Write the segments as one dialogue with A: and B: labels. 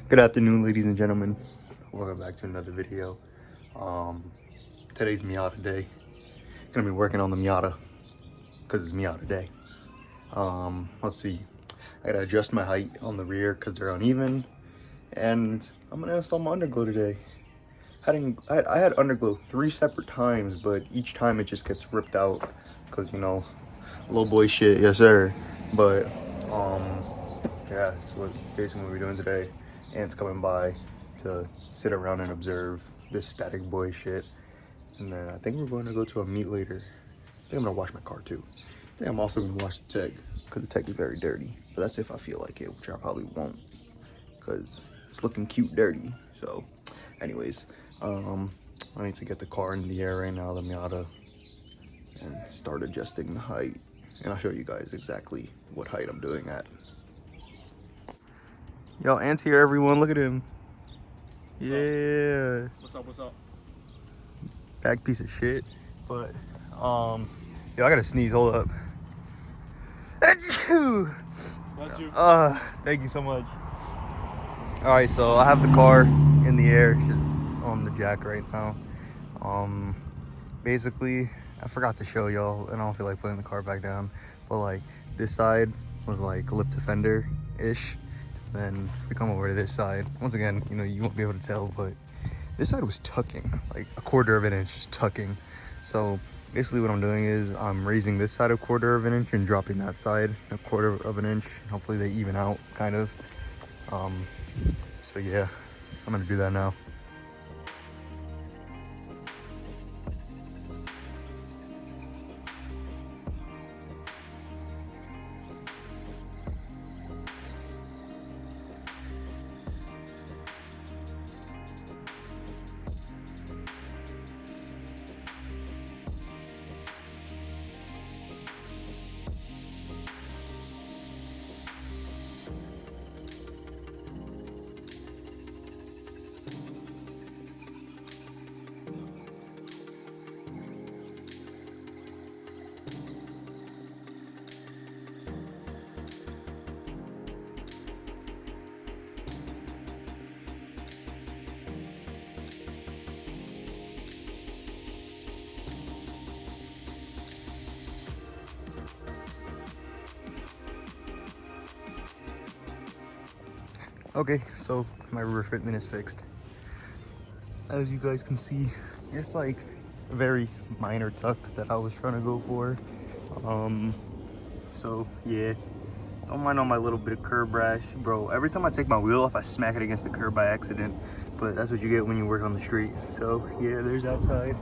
A: Good afternoon, ladies and gentlemen. Welcome back to another video. Today's Miata day. Gonna be working on the Miata because it's Miata day. Let's see. I gotta adjust my height on the rear because they're uneven, and I'm gonna install my underglow today. I had underglow 3 separate times, but each time it just gets ripped out because little boy shit, yes sir. But yeah, that's basically what we're doing today. Ant's coming by to sit around and observe this static boy shit. And then I think we're going to go to a meet later. I think I'm gonna wash my car too. I think I'm also gonna wash the tech because the tech is very dirty. But that's if I feel like it, which I probably won't because it's looking cute dirty. So anyways, I need to get the car in the air right now, the Miata, and start adjusting the height. And I'll show you guys exactly what height I'm doing at. Yo, Ant's here, everyone. Look at him.
B: What's
A: Yeah.
B: up? What's up?
A: Back piece of shit. But, yo, I gotta sneeze. Hold up.
B: That's you.
A: Thank you so much. All right, so I have the car in the air, just on the jack right now. Basically, I forgot to show y'all, and I don't feel like putting the car back down. But like, this side was like lip to fender-ish. Then we come over to this side. Once again, you won't be able to tell, but this side was tucking, like a 1/4 of an inch, just tucking. So basically what I'm doing is I'm raising this side a 1/4 of an inch and dropping that side a 1/4 of an inch. Hopefully they even out, kind of. So yeah, I'm gonna do that now. Okay, so my rear fitment is fixed. As you guys can see, it's like a very minor tuck that I was trying to go for. So yeah, don't mind on my little bit of curb rash. Bro, every time I take my wheel off, I smack it against the curb by accident. But that's what you get when you work on the street. So yeah, there's that side.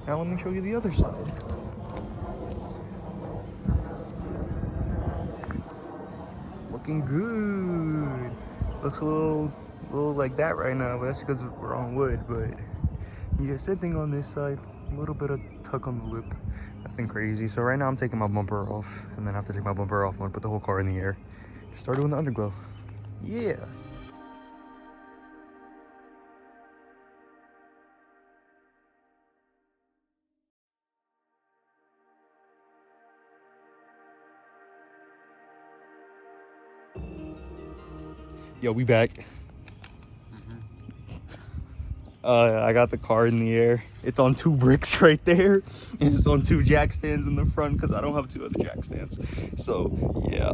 A: Now let me show you the other side. Looking good. Looks a little like that right now, but that's because we're on wood. But yeah, same thing on this side. A little bit of tuck on the lip. Nothing crazy. So right now I'm taking my bumper off, and then after I take my bumper off, I'm gonna put the whole car in the air. Start doing the underglow. Yeah. Yo, we back. I got the car in the air. It's on 2 bricks right there, and it's on 2 jack stands in the front because I don't have 2 other jack stands. So yeah,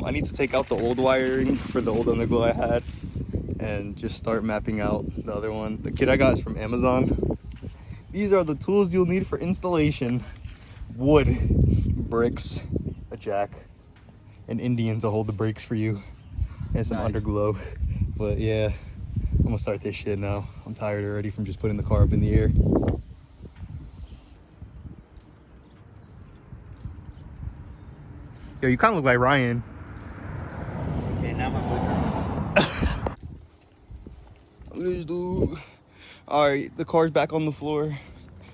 A: I need to take out the old wiring for the old underglow I had and just start mapping out the other one. The kit I got is from Amazon. These are the tools you'll need for installation: wood, bricks, a jack, an Indian to hold the brakes for you, and some underglow. But yeah, I'm gonna start this shit now. I'm tired already from just putting the car up in the air. Yo, you kind of look like Ryan.
B: Okay, now my
A: Look at this dude. All right, the car's back on the floor.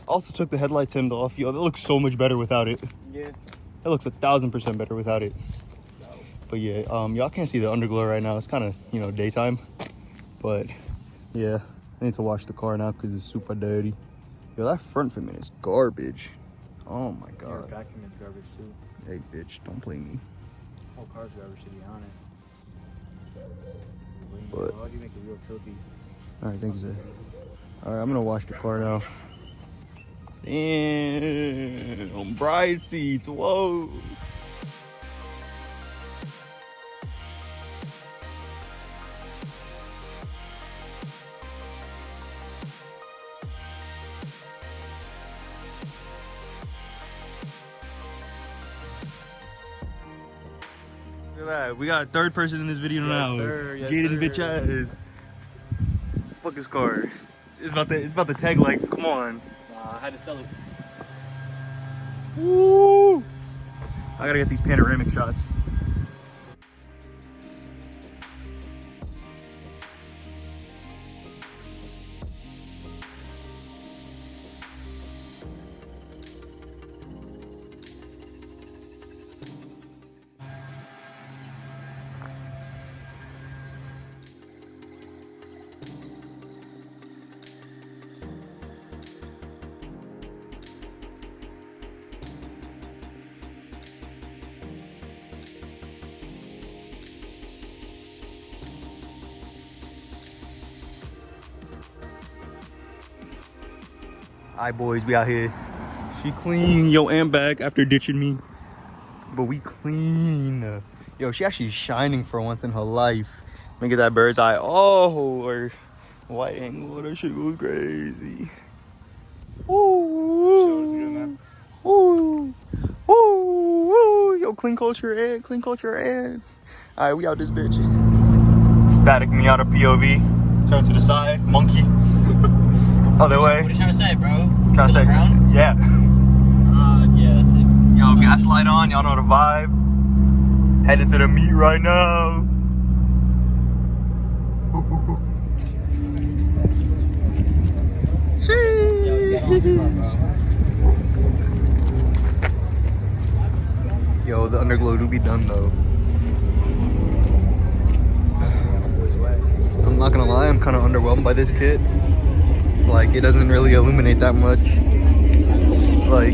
A: Also took the headlights end off. Yo, that looks so much better without it.
B: Yeah.
A: It looks 1000% better without it. But yeah, y'all can't see the underglow right now. It's kind of, daytime. But yeah, I need to wash the car now because it's super dirty. Yo, that front fitment is garbage. Oh my god.
B: Your vacuum is garbage too.
A: Hey, bitch, don't play me.
B: Whole car's garbage, to be honest.
A: But
B: Why do you make the wheels tilty?
A: all right, thank you, sir. All right, I'm gonna wash the car now. Damn, bride seats. Whoa. Look at that. We got a third person in this video now.
B: Sir. Yes,
A: Jaden
B: sir.
A: bitch ass. Fuck his car. It's about the tag life. Come on.
B: I had to sell it.
A: Woo! I gotta get these panoramic shots. Alright, boys, we out here. She clean, yo, and back after ditching me. But we clean. Yo, she actually shining for once in her life. Let me get that bird's eye. Oh, or wide angle. That shit goes crazy. Ooh, ooh, ooh, ooh. Yo, clean culture and clean culture and. Alright, we out this bitch. Static Miata POV. Turn to the side, monkey. Other way.
B: What are you trying to say, bro?
A: Trying to say,
B: brown?
A: yeah.
B: Yeah, that's it.
A: Yo, gas light on, y'all know the vibe. Headed to the meet right now. Yo, the underglow do be done though. I'm not gonna lie, I'm kind of underwhelmed by this kit. Like, it doesn't really illuminate that much. Like,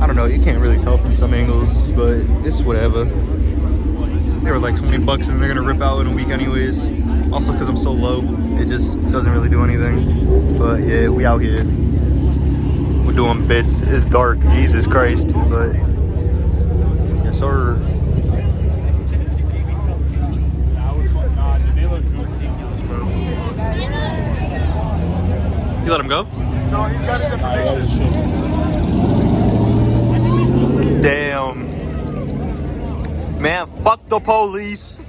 A: I don't know, you can't really tell from some angles, but it's whatever. They were like 20 bucks and they're gonna rip out in a week anyways. Also, because I'm so low, it just doesn't really do anything. But yeah, we out here. We're doing bits. It's dark, Jesus Christ. But yes, sir. You let him go?
B: No, he's got his information.
A: Damn. Man, fuck the police.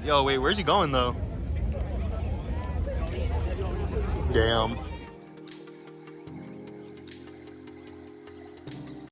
A: Yo, wait, where's he going though? Damn.